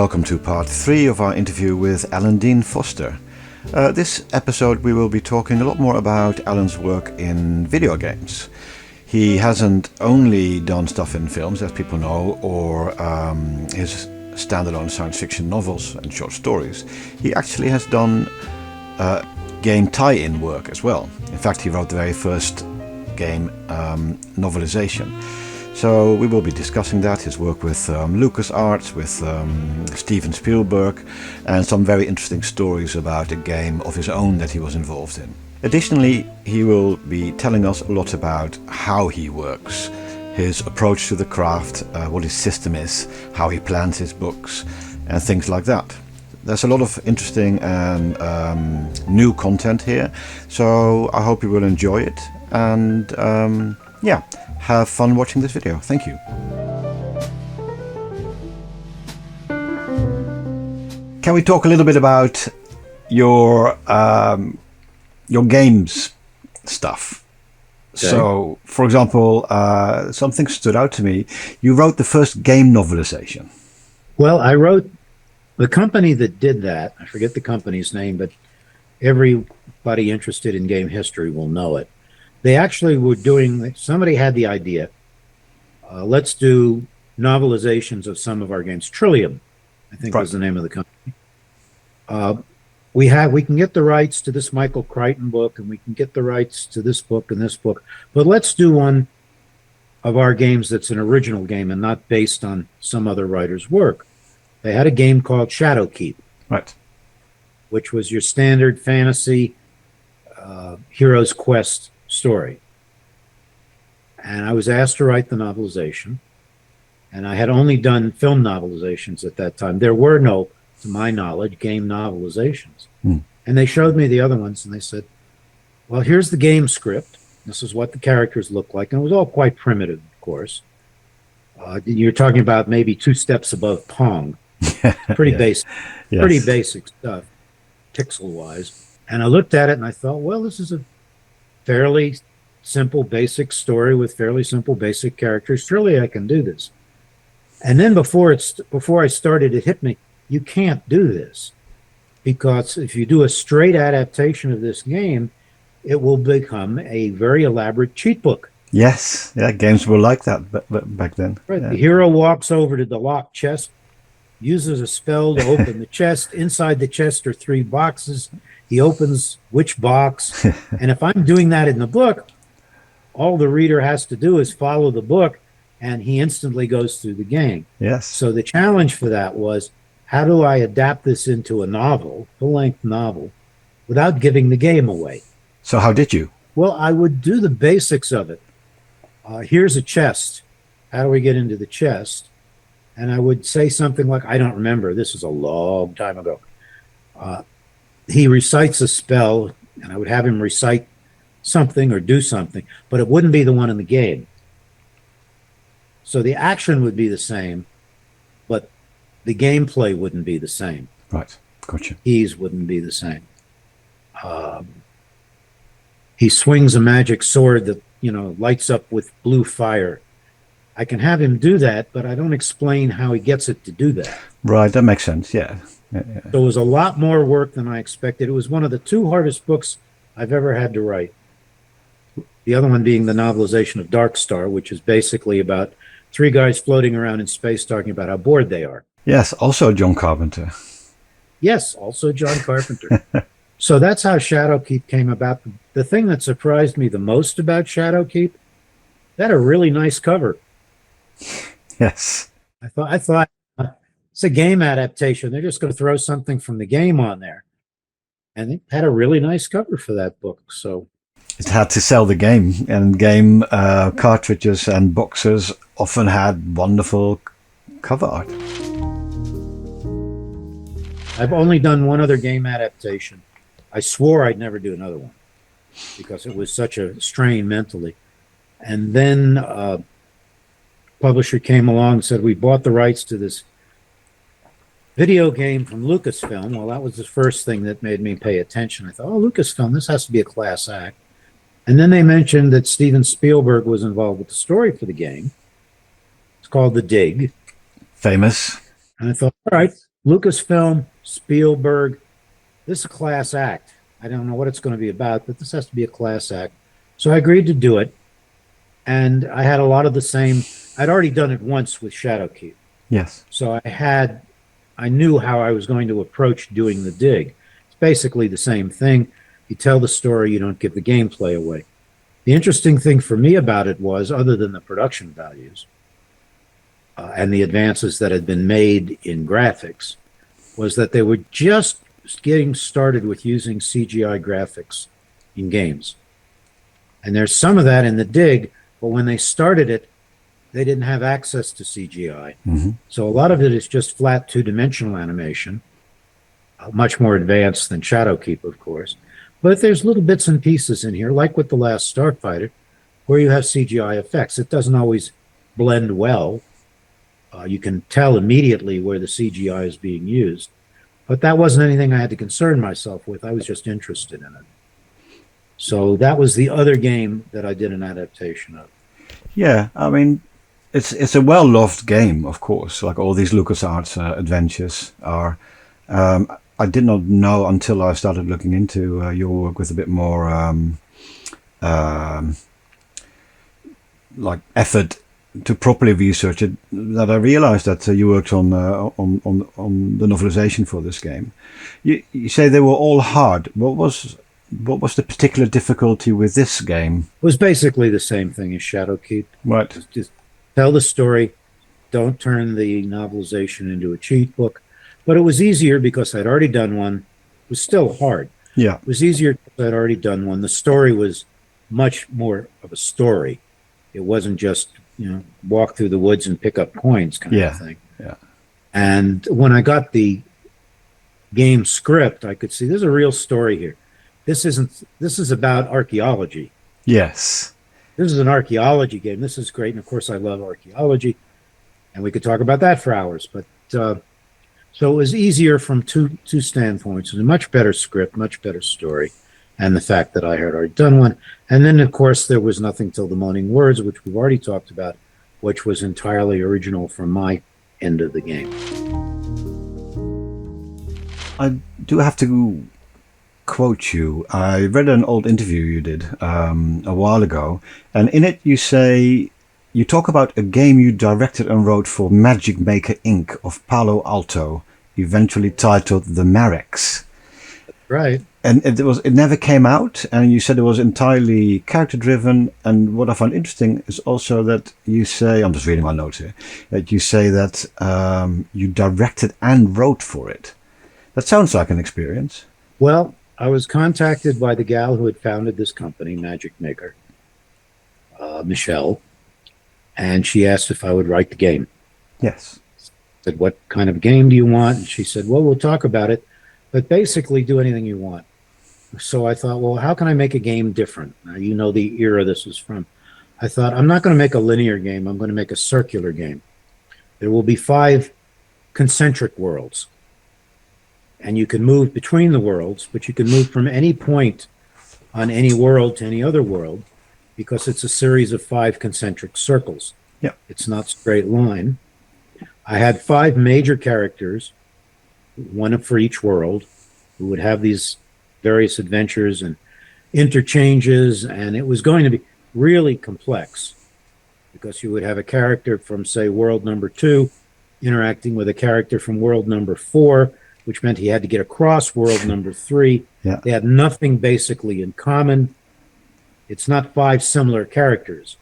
Welcome to part 3 of our interview with Alan Dean Foster. This episode we will be talking a lot more about Alan's work in video games. He hasn't only done stuff in films, as people know, or his standalone science fiction novels and short stories. He actually has done game tie-in work as well. In fact, he wrote the very first game novelization. So we will be discussing that, his work with LucasArts, with Steven Spielberg, and some very interesting stories about a game of his own that he was involved in. Additionally, he will be telling us a lot about how he works, his approach to the craft, what his system is, how he plans his books, and things like that. There's a lot of interesting and new content here, so I hope you will enjoy it, and have fun watching this video. Thank you. Can we talk a little bit about your games stuff? Okay. So, for example, something stood out to me. You wrote the first game novelization. Well, I wrote the company that did that. I forget the company's name, but everybody interested in game history will know it. They actually were doing, somebody had the idea, let's do novelizations of some of our games. Trillium, I think was the name of the company. We can get the rights to this Michael Crichton book, and we can get the rights to this book and this book, but let's do one of our games that's an original game and not based on some other writer's work. They had a game called Shadowkeep, right, which was your standard fantasy hero's quest story. And I was asked to write the novelization, and I had only done film novelizations at that time. There were no, to my knowledge, game novelizations. And they showed me the other ones, and they said, well, here's the game script. This is what the characters look like. And it was all quite primitive, of course. You're talking about maybe 2 steps above Pong. Pretty basic, pretty basic stuff, pixel-wise. And I looked at it, and I thought, well, this is a fairly simple, basic story with fairly simple, basic characters. Surely I can do this. And then before I started, it hit me, you can't do this. Because if you do a straight adaptation of this game, it will become a very elaborate cheat book. Yes, yeah, games were like that back then. Right. Yeah. The hero walks over to the locked chest, uses a spell to open the chest. Inside the chest are 3 boxes. He opens which box, and if I'm doing that in the book, all the reader has to do is follow the book, and he instantly goes through the game. Yes. So the challenge for that was, how do I adapt this into a novel, full-length novel, without giving the game away? So how did you? Well, I would do the basics of it. Here's a chest. How do we get into the chest? And I would say something like, I don't remember. This is a long time ago. He recites a spell, and I would have him recite something or do something, but it wouldn't be the one in the game. So the action would be the same, but the gameplay wouldn't be the same. Right, gotcha. Keys wouldn't be the same. He swings a magic sword that, lights up with blue fire. I can have him do that, but I don't explain how he gets it to do that. Right, that makes sense, yeah. So it was a lot more work than I expected. It was one of the 2 hardest books I've ever had to write. The other one being the novelization of Dark Star, which is basically about 3 guys floating around in space talking about how bored they are. Yes, also John Carpenter. Yes, also John Carpenter. So that's how Shadowkeep came about. The thing that surprised me the most about Shadowkeep, that had a really nice cover. Yes. I thought it's a game adaptation. They're just going to throw something from the game on there. And it had a really nice cover for that book. So it had to sell the game, and game cartridges and boxes often had wonderful cover art. I've only done one other game adaptation. I swore I'd never do another one because it was such a strain mentally. And then publisher came along and said, we bought the rights to this video game from Lucasfilm. Well, that was the first thing that made me pay attention. I thought, oh, Lucasfilm, this has to be a class act. And then they mentioned that Steven Spielberg was involved with the story for the game. It's called The Dig. Famous. And I thought, all right, Lucasfilm, Spielberg, this is a class act. I don't know what it's going to be about, but this has to be a class act. So I agreed to do it. And I had a lot of the same. I'd already done it once with Shadowkeep. Yes. So I knew how I was going to approach doing the dig. It's basically the same thing. You tell the story, you don't give the gameplay away. The interesting thing for me about it was, other than the production values and the advances that had been made in graphics, was that they were just getting started with using CGI graphics in games. And there's some of that in the dig, but when they started it, they didn't have access to CGI. Mm-hmm. So a lot of it is just flat two-dimensional animation, much more advanced than Shadowkeep, of course. But there's little bits and pieces in here, like with The Last Starfighter, where you have CGI effects. It doesn't always blend well. You can tell immediately where the CGI is being used. But that wasn't anything I had to concern myself with. I was just interested in it. So that was the other game that I did an adaptation of. Yeah, I mean, it's a well-loved game, of course, like all these LucasArts adventures are. I did not know until I started looking into your work with a bit more like effort to properly research it, that I realized that you worked on the novelization for this game. You say they were all hard. What was the particular difficulty with this game? It was basically the same thing as Shadowkeep. Right. Just tell the story. Don't turn the novelization into a cheat book. But it was easier because I'd already done one. It was still hard. Yeah. It was easier because I'd already done one. The story was much more of a story. It wasn't just, walk through the woods and pick up coins kind of thing. Yeah. And when I got the game script, I could see there's a real story here. This is about archaeology. Yes. This is an archaeology game. This is great. And of course, I love archaeology. And we could talk about that for hours. But so it was easier from two standpoints. It was a much better script, much better story. And the fact that I had already done one. And then, of course, there was Nothing Till the Moaning Words, which we've already talked about, which was entirely original from my end of the game. I do have to quote you. I read an old interview you did a while ago, and in it you talk about a game you directed and wrote for Magic Maker Inc. of Palo Alto, eventually titled The Marex. Right. And it never came out, and you said it was entirely character driven. And what I find interesting is also that you say, I'm just reading my notes here, that you say that you directed and wrote for it. That sounds like an experience. Well, I was contacted by the gal who had founded this company, Magic Maker, Michelle, and she asked if I would write the game. Yes. I said, what kind of game do you want? And she said, well, we'll talk about it, but basically do anything you want. So I thought, well, how can I make a game different? Now, you know the era this was from. I thought, I'm not going to make a linear game. I'm going to make a circular game. There will be 5 concentric worlds. And you can move between the worlds, but you can move from any point on any world to any other world because it's a series of 5 concentric circles. Yeah. It's not straight line. I had 5 major characters, one for each world, who would have these various adventures and interchanges, and it was going to be really complex because you would have a character from, say, world number 2 interacting with a character from world number 4, which meant he had to get across world number 3. Yeah. They had nothing basically in common. It's not 5 similar characters.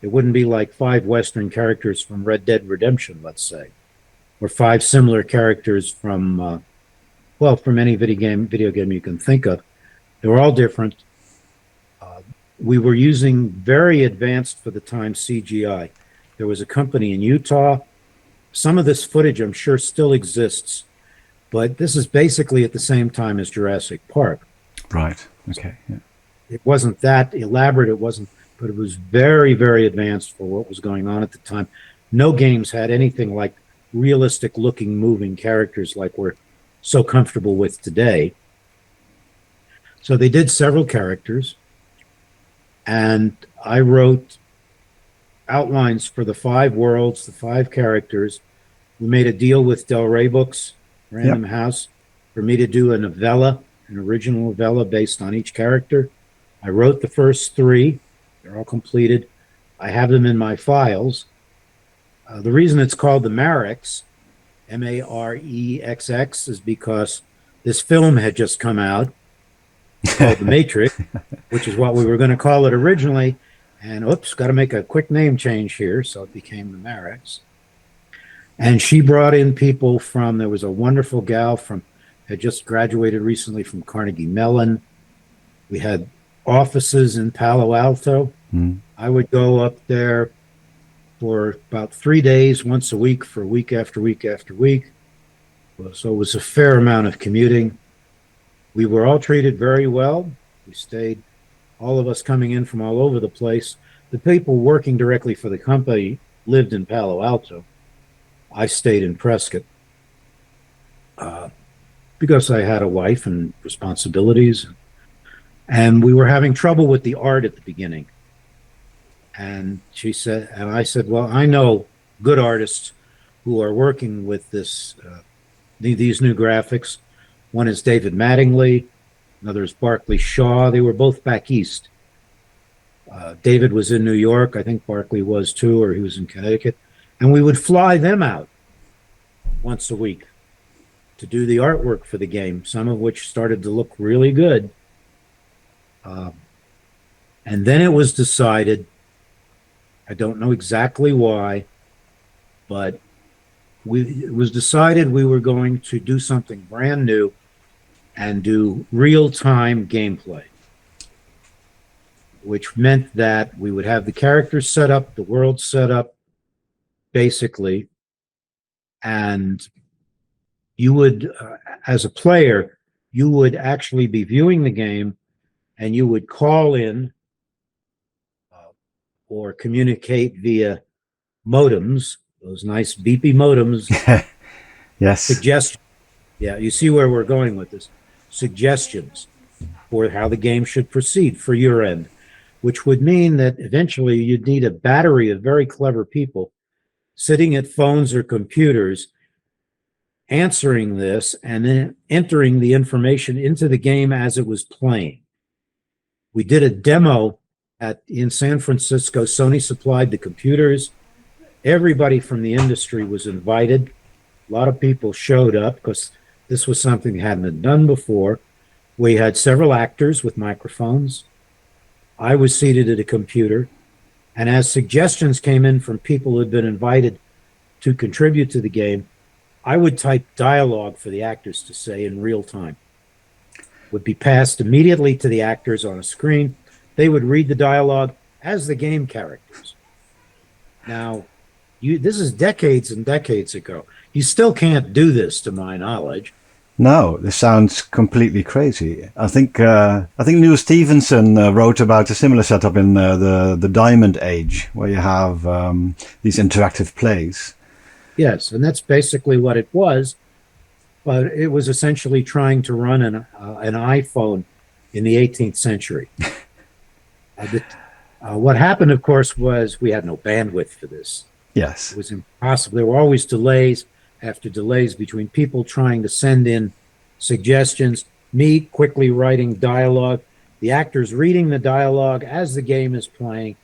It wouldn't be like 5 Western characters from Red Dead Redemption, let's say, or 5 similar characters from from any video game you can think of. They were all different. We were using very advanced for the time CGI. There was a company in Utah. Some of this footage, I'm sure, still exists, but this is basically at the same time as Jurassic Park. Right. Okay. Yeah. It wasn't that elaborate. But it was very, very advanced for what was going on at the time. No games had anything like realistic looking moving characters like we're so comfortable with today. So they did several characters, and I wrote outlines for the 5 worlds, the 5 characters. We made a deal with Del Rey Books Random House, for me to do a novella, an original novella based on each character. I wrote the first three. They're all completed. I have them in my files. The reason it's called the Marexx, Marexx, is because this film had just come out called The Matrix, which is what we were going to call it originally. And oops, got to make a quick name change here. So it became the Marexx. And she brought in people from, there was a wonderful gal from, had just graduated recently from Carnegie Mellon. We had offices in Palo Alto. I would go up there for about 3 days, once a week, for week after week after week. So it was a fair amount of commuting. We were all treated very well. We stayed, all of us coming in from all over the place. The people working directly for the company lived in Palo Alto. I stayed in Prescott because I had a wife and responsibilities. And we were having trouble with the art at the beginning. And she said, and I said, well, I know good artists who are working with this, these new graphics. One is David Mattingly, another is Barclay Shaw. They were both back east. David was in New York. I think Barclay was too, or he was in Connecticut. And we would fly them out once a week to do the artwork for the game, some of which started to look really good. And then it was decided, I don't know exactly why, but it was decided we were going to do something brand new and do real-time gameplay, which meant that we would have the characters set up, the world set up, basically, and you would, as a player, you would actually be viewing the game and you would call in or communicate via modems, those nice beepy modems. Yes. Suggestions. Yeah, you see where we're going with this. Suggestions for how the game should proceed for your end, which would mean that eventually you'd need a battery of very clever people sitting at phones or computers answering this and then entering the information into the game as it was playing. We did a demo in San Francisco. Sony supplied the computers. Everybody from the industry was invited. A lot of people showed up because this was something that hadn't been done before. We had several actors with microphones. I was seated at a computer. And as suggestions came in from people who had been invited to contribute to the game, I would type dialogue for the actors to say in real time. Would be passed immediately to the actors on a screen. They would read the dialogue as the game characters. Now, this is decades and decades ago. You still can't do this, to my knowledge. No, this sounds completely crazy. I think Neil Stevenson wrote about a similar setup in the Diamond Age, where you have these interactive plays. Yes, and that's basically what it was. But it was essentially trying to run an iPhone in the 18th century. What happened, of course, was we had no bandwidth for this. Yes. It was impossible. There were always delays after delays between people trying to send in suggestions, me quickly writing dialogue, the actors reading the dialogue as the game is playing,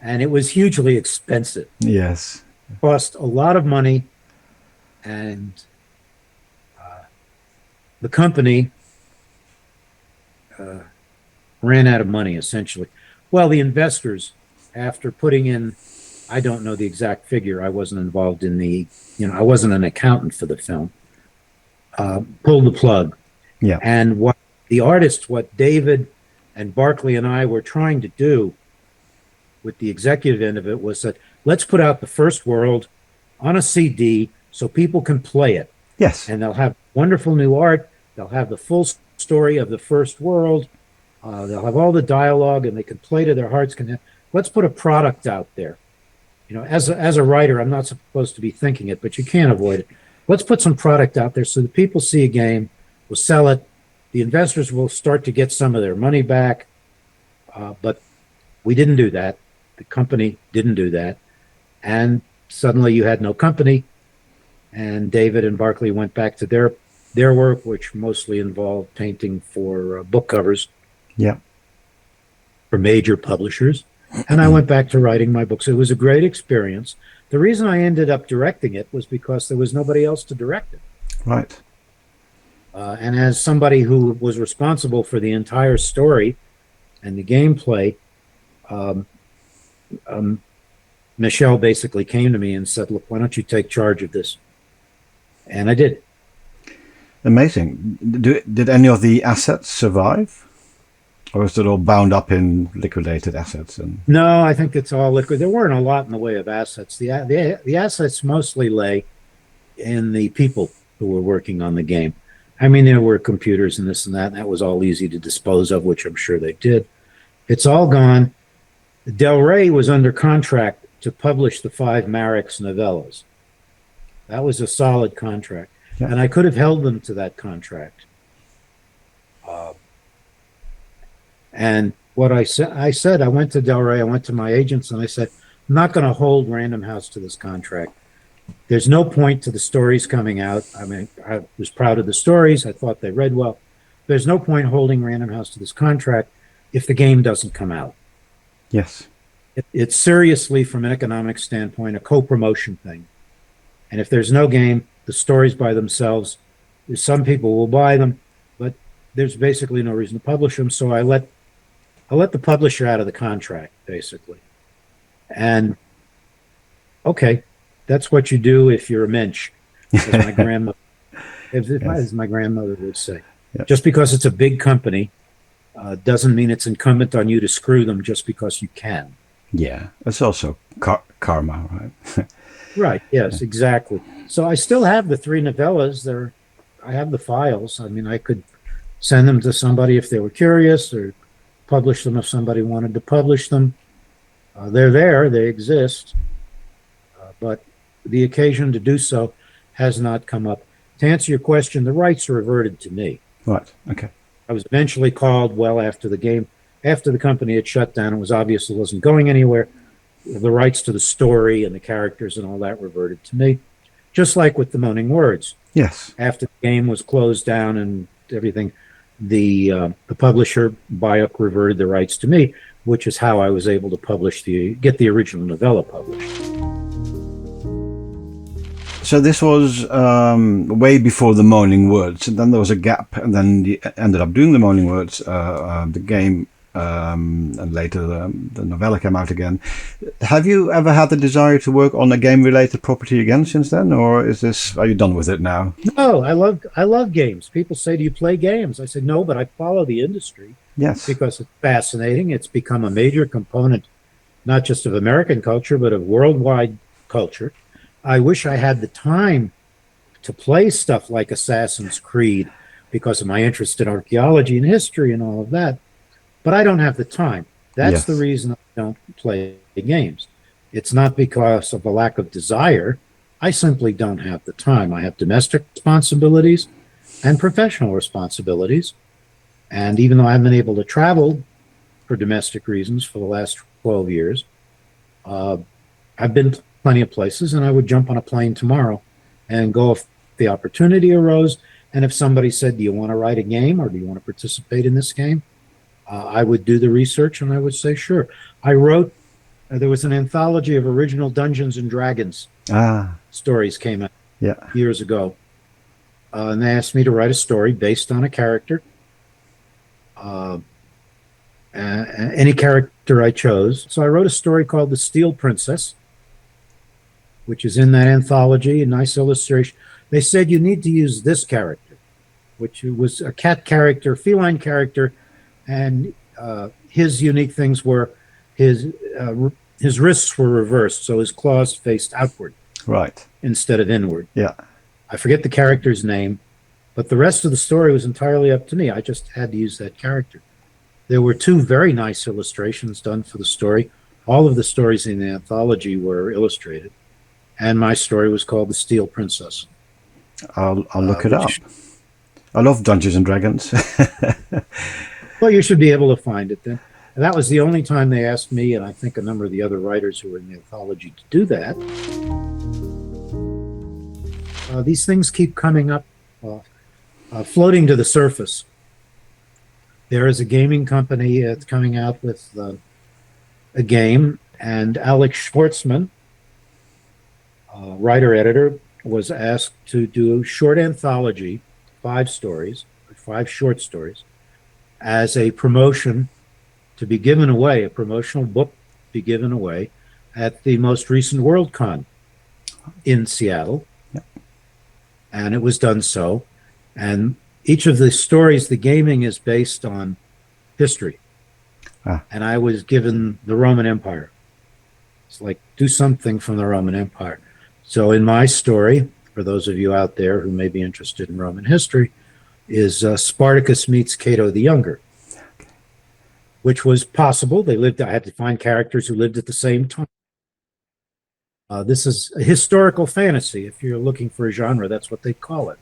and it was hugely expensive. Yes. It cost a lot of money, and the company ran out of money, essentially. Well, the investors, after putting in, I don't know the exact figure, I wasn't involved in I wasn't an accountant for the film, pulled the plug. Yeah. And what the artists, what David and Barclay and I were trying to do with the executive end of it was that let's put out the first world on a CD so people can play it. Yes. And they'll have wonderful new art. They'll have the full story of the first world. They'll have all the dialogue, and they can play to their heart's content. Let's put a product out there. As a writer, I'm not supposed to be thinking it, but you can't avoid it. Let's put some product out there so that people see a game, will sell it. The investors will start to get some of their money back. But we didn't do that. The company didn't do that. And suddenly you had no company. and David and Barclay went back to their work, which mostly involved painting for book covers Yeah. for major publishers. And I went back to writing my books. It was a great experience. The reason I ended up directing it was because there was nobody else to direct it. Right. And as somebody who was responsible for the entire story and the gameplay, Michelle basically came to me and said, look, why don't you take charge of this? And I did. Amazing. Did any of the assets survive? Or is it all bound up in liquidated assets? No, I think it's all liquid. There weren't a lot in the way of assets. The assets mostly lay in the people who were working on the game. I mean, there were computers and this and that, and that was all easy to dispose of, which I'm sure they did. It's all gone. Del Rey was under contract to publish the 5 Marix novellas. That was a solid contract. Yeah. And I could have held them to that contract. And what I said, I went to Del Rey, I went to my agents, and I said, I'm not going to hold Random House to this contract. There's no point to the stories coming out. I mean, I was proud of the stories. I thought they read well. There's no point holding Random House to this contract if the game doesn't come out. Yes. It's seriously, from an economic standpoint, a co-promotion thing. And if there's no game, the stories by themselves, some people will buy them, but there's basically no reason to publish them. So I let the publisher out of the contract, basically. And okay, that's what you do if you're a mensch, as my grandmother, as my grandmother would say. Yep. Just because it's a big company doesn't mean it's incumbent on you to screw them just because you can. Yeah, it's also karma, right? Right. Yes, exactly. So I still have the 3 novellas. I have the files. I mean, I could send them to somebody if they were curious, or publish them if somebody wanted to publish them. They're there. They exist. But the occasion to do so has not come up. To answer your question, the rights reverted to me. Right. Okay. I was eventually called well after the game. After the company had shut down, it was obvious it wasn't going anywhere. The rights to the story and the characters and all that reverted to me, just like with the Moaning Words. Yes. After the game was closed down and everything, the publisher, Biok, reverted the rights to me, which is how I was able to get the original novella published. So this was way before the Moaning Words, and then there was a gap, and then you ended up doing the Moaning Words, the game, and later the novella came out again. Have you ever had the desire to work on a game-related property again since then, or are you done with it now? No, I love games. People say, "Do you play games?" I said, "No, but I follow the industry." Yes, because it's fascinating. It's become a major component, not just of American culture, but of worldwide culture. I wish I had the time to play stuff like Assassin's Creed because of my interest in archaeology and history and all of that. But I don't have the time. That's the reason I don't play games. It's not because of a lack of desire. I simply don't have the time. I have domestic responsibilities and professional responsibilities. And even though I haven't been able to travel for domestic reasons for the last 12 years, I've been plenty of places, and I would jump on a plane tomorrow and go if the opportunity arose. And if somebody said, "Do you want to write a game, or do you want to participate in this game?" I would do the research, and I would say, sure. I wrote, there was an anthology of original Dungeons and Dragons stories came out years ago. And they asked me to write a story based on a character. Any character I chose. So I wrote a story called The Steel Princess, which is in that anthology, a nice illustration. They said you need to use this character, which was a cat character, feline character, and his unique things were his wrists were reversed, so his claws faced outward, right, instead of inward. Yeah, I forget the character's name, but the rest of the story was entirely up to me. I just had to use that character. There were 2 very nice illustrations done for the story. All of the stories in the anthology were illustrated, and my story was called The Steel Princess. I'll look it up. I love Dungeons and Dragons. Well, you should be able to find it then. And that was the only time they asked me, and I think a number of the other writers who were in the anthology, to do that. these things keep coming up, floating to the surface. There is a gaming company that's coming out with a game, and Alex Schwartzman, writer-editor, was asked to do a short anthology, 5 stories, 5 short stories, as a promotion to be given away, a promotional book to be given away at the most recent Worldcon in Seattle. Yep. And it was done so. And each of the stories, the gaming is based on history. And I was given the Roman Empire. It's like, do something from the Roman Empire. So in my story, for those of you out there who may be interested in Roman history, is Spartacus meets Cato the Younger, which was possible. I had to find characters who lived at the same time. This is a historical fantasy. If you're looking for a genre, that's what they call it.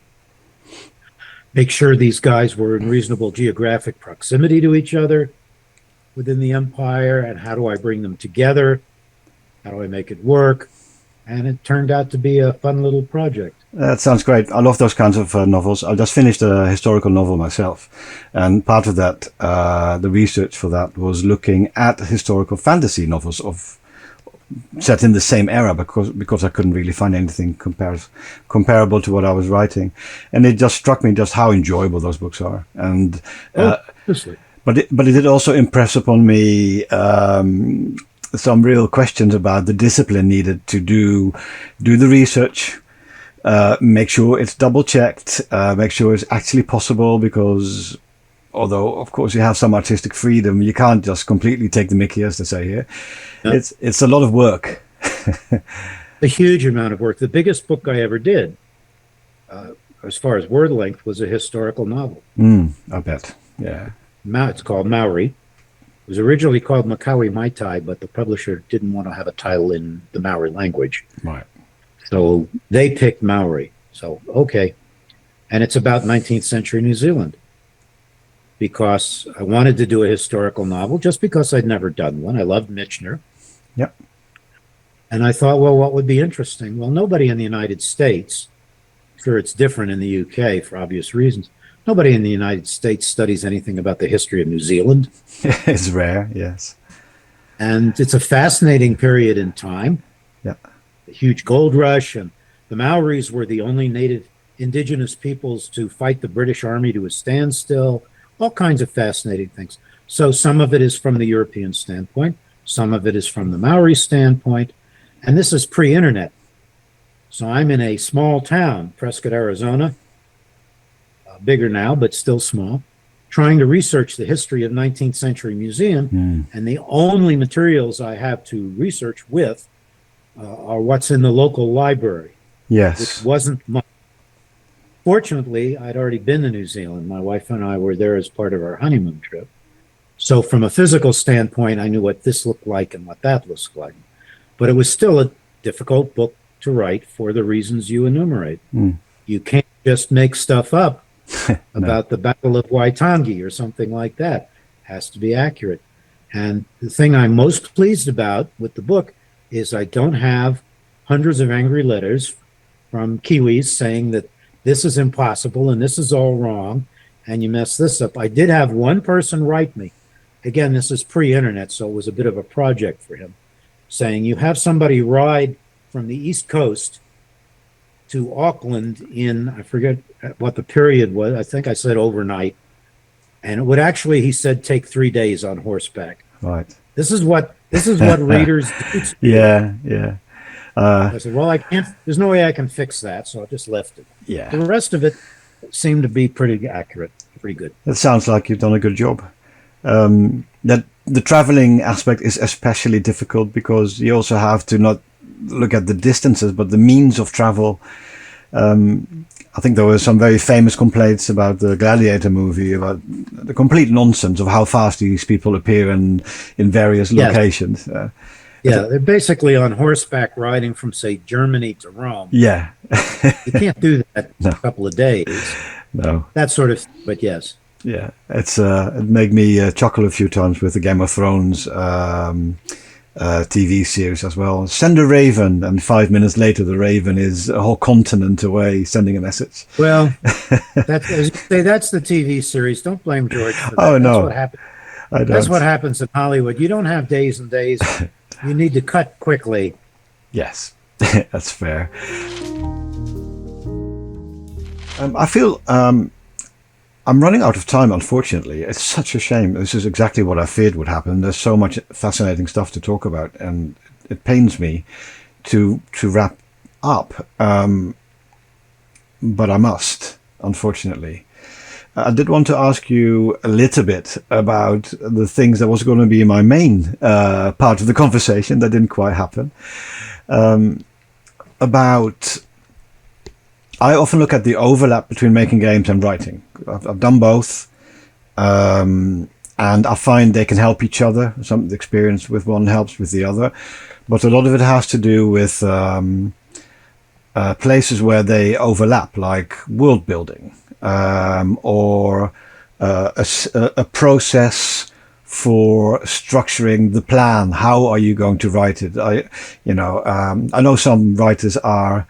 Make sure these guys were in reasonable geographic proximity to each other within the empire, and how do I bring them together? How do I make it work? And it turned out to be a fun little project. That sounds great. I love those kinds of novels. I just finished a historical novel myself, and part of that, the research for that was looking at historical fantasy novels set in the same era, because I couldn't really find anything comparable to what I was writing, and it just struck me just how enjoyable those books are. And but it did also impress upon me some real questions about the discipline needed to do the research, make sure it's double checked, make sure it's actually possible, because although of course you have some artistic freedom, you can't just completely take the mickey, as they say here. No. It's a lot of work. A huge amount of work. The biggest book I ever did, as far as word length, was a historical novel. I bet. Yeah. It's called Maori. It was originally called Makawi Maitai, but the publisher didn't want to have a title in the Maori language. Right. So they picked Maori. So, okay. And it's about 19th century New Zealand, because I wanted to do a historical novel just because I'd never done one. I loved Michener. Yep. And I thought, well, what would be interesting? Well, nobody in the United States, sure it's different in the UK for obvious reasons, nobody in the United States studies anything about the history of New Zealand. It's rare, yes. And it's a fascinating period in time. Yeah. A huge gold rush, and the Maoris were the only native indigenous peoples to fight the British Army to a standstill, all kinds of fascinating things. So some of it is from the European standpoint, some of it is from the Maori standpoint, and this is pre-internet. So I'm in a small town, Prescott, Arizona, bigger now, but still small, trying to research the history of 19th century museum, and the only materials I have to research with are what's in the local library. Yes. Which wasn't much. Fortunately, I'd already been to New Zealand. My wife and I were there as part of our honeymoon trip. So from a physical standpoint, I knew what this looked like and what that looks like. But it was still a difficult book to write for the reasons you enumerate. You can't just make stuff up about the Battle of Waitangi or something like that. It has to be accurate. And the thing I'm most pleased about with the book is I don't have hundreds of angry letters from Kiwis saying that this is impossible and this is all wrong and you messed this up. I did have one person write me. Again, this is pre-internet, so it was a bit of a project for him, saying you have somebody ride from the East Coast to Auckland in, I forget what the period was, I think I said overnight, and it would actually, he said, take 3 days on horseback. Right. This is what readers do. Yeah, yeah. I said, well, I can't, there's no way I can fix that, so I just left it. Yeah. The rest of it seemed to be pretty accurate, pretty good. That sounds like you've done a good job. That the traveling aspect is especially difficult because you also have to not look at the distances, but the means of travel. I think there were some very famous complaints about the Gladiator movie, about the complete nonsense of how fast these people appear in various locations. Yeah, they're basically on horseback riding from, say, Germany to Rome. Yeah. You can't do that in a couple of days. No. That sort of, but yes. Yeah, it made me chuckle a few times with the Game of Thrones TV series as well. Send a raven, and 5 minutes later the raven is a whole continent away sending a message. Well, that's as you say, that's the TV series. Don't blame George for Oh that. That's what no, happens. I That's what don't. happens in Hollywood. You don't have days and days. You need to cut quickly. Yes, that's fair. I feel I'm running out of time, unfortunately. It's such a shame. This is exactly what I feared would happen. There's so much fascinating stuff to talk about, and it pains me to wrap up. But I must, unfortunately. I did want to ask you a little bit about the things that was going to be my main part of the conversation that didn't quite happen. I often look at the overlap between making games and writing. I've done both, and I find they can help each other. Some experience with one helps with the other, but a lot of it has to do with places where they overlap, like world building, or a process for structuring the plan. How are you going to write it? I know some writers are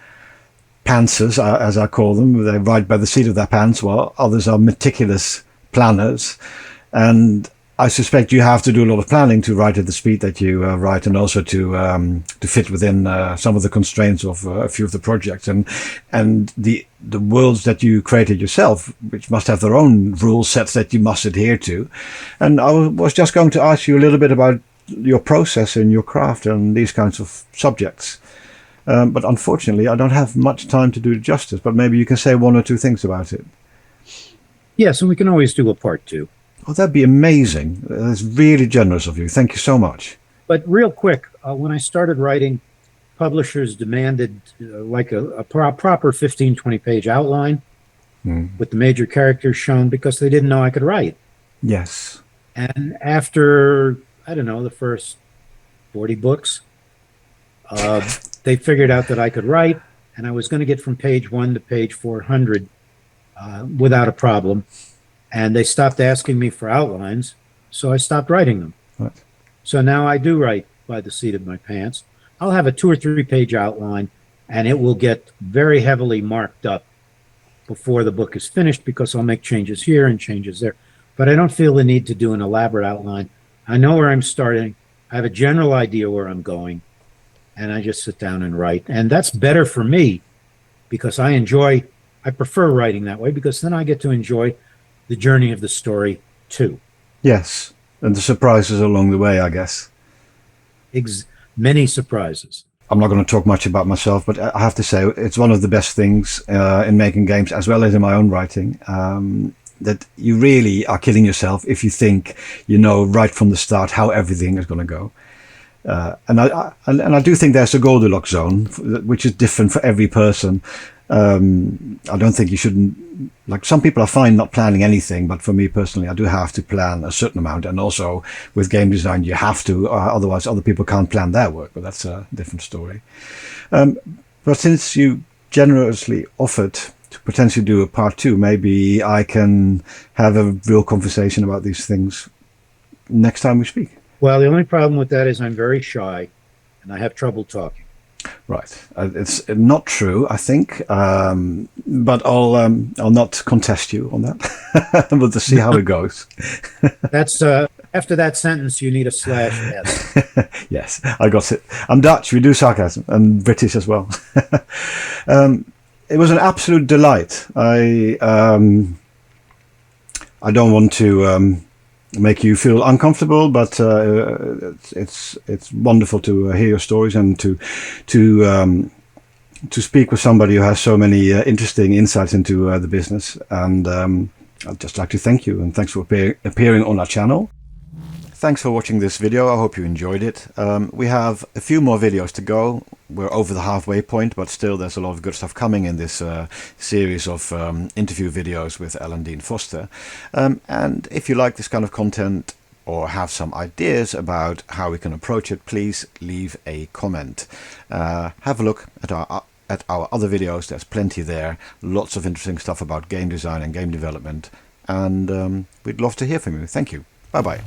pantsers, as I call them. They write by the seat of their pants, while others are meticulous planners. And I suspect you have to do a lot of planning to write at the speed that you write, and also to fit within some of the constraints of a few of the projects, and the worlds that you created yourself, which must have their own rule sets that you must adhere to. And I was just going to ask you a little bit about your process and your craft and these kinds of subjects. But unfortunately, I don't have much time to do it justice, but maybe you can say one or two things about it. Yes, and we can always do a part two. Oh, that'd be amazing. That's really generous of you. Thank you so much. But real quick, when I started writing, publishers demanded like a proper 15, 20-page outline with the major characters shown, because they didn't know I could write. Yes. And after, I don't know, the first 40 books, they figured out that I could write, and I was going to get from page 1 to page 400 without a problem. And they stopped asking me for outlines, so I stopped writing them. Right. So now I do write by the seat of my pants. I'll have a 2 or 3 page outline, and it will get very heavily marked up before the book is finished, because I'll make changes here and changes there. But I don't feel the need to do an elaborate outline. I know where I'm starting. I have a general idea where I'm going, and I just sit down and write. And that's better for me, because I prefer writing that way, because then I get to enjoy the journey of the story too. Yes, and the surprises along the way, I guess. Many surprises. I'm not going to talk much about myself, but I have to say it's one of the best things in making games, as well as in my own writing, that you really are killing yourself if you think you know right from the start how everything is going to go. And I do think there's a Goldilocks zone, which is different for every person. I don't think you shouldn't, like, some people are fine not planning anything, but for me personally, I do have to plan a certain amount. And also with game design, you have to, otherwise other people can't plan their work, but that's a different story. But since you generously offered to potentially do a part 2, maybe I can have a real conversation about these things next time we speak. Well, the only problem with that is I'm very shy and I have trouble talking. Right, it's not true, I think, but I'll not contest you on that. We'll just see how it goes. That's after that sentence, you need a /s. Yes, I got it. I'm Dutch. We do sarcasm, and British as well. It was an absolute delight. I don't want to make you feel uncomfortable, but it's wonderful to hear your stories and to speak with somebody who has so many interesting insights into the business. And I'd just like to thank you, and thanks for appearing on our channel. Thanks for watching this video. I hope you enjoyed it. We have a few more videos to go. We're over the halfway point, but still there's a lot of good stuff coming in this series of interview videos with Alan Dean Foster. And if you like this kind of content or have some ideas about how we can approach it, please leave a comment. Have a look at our other videos. There's plenty there. Lots of interesting stuff about game design and game development. And we'd love to hear from you. Thank you. Bye-bye.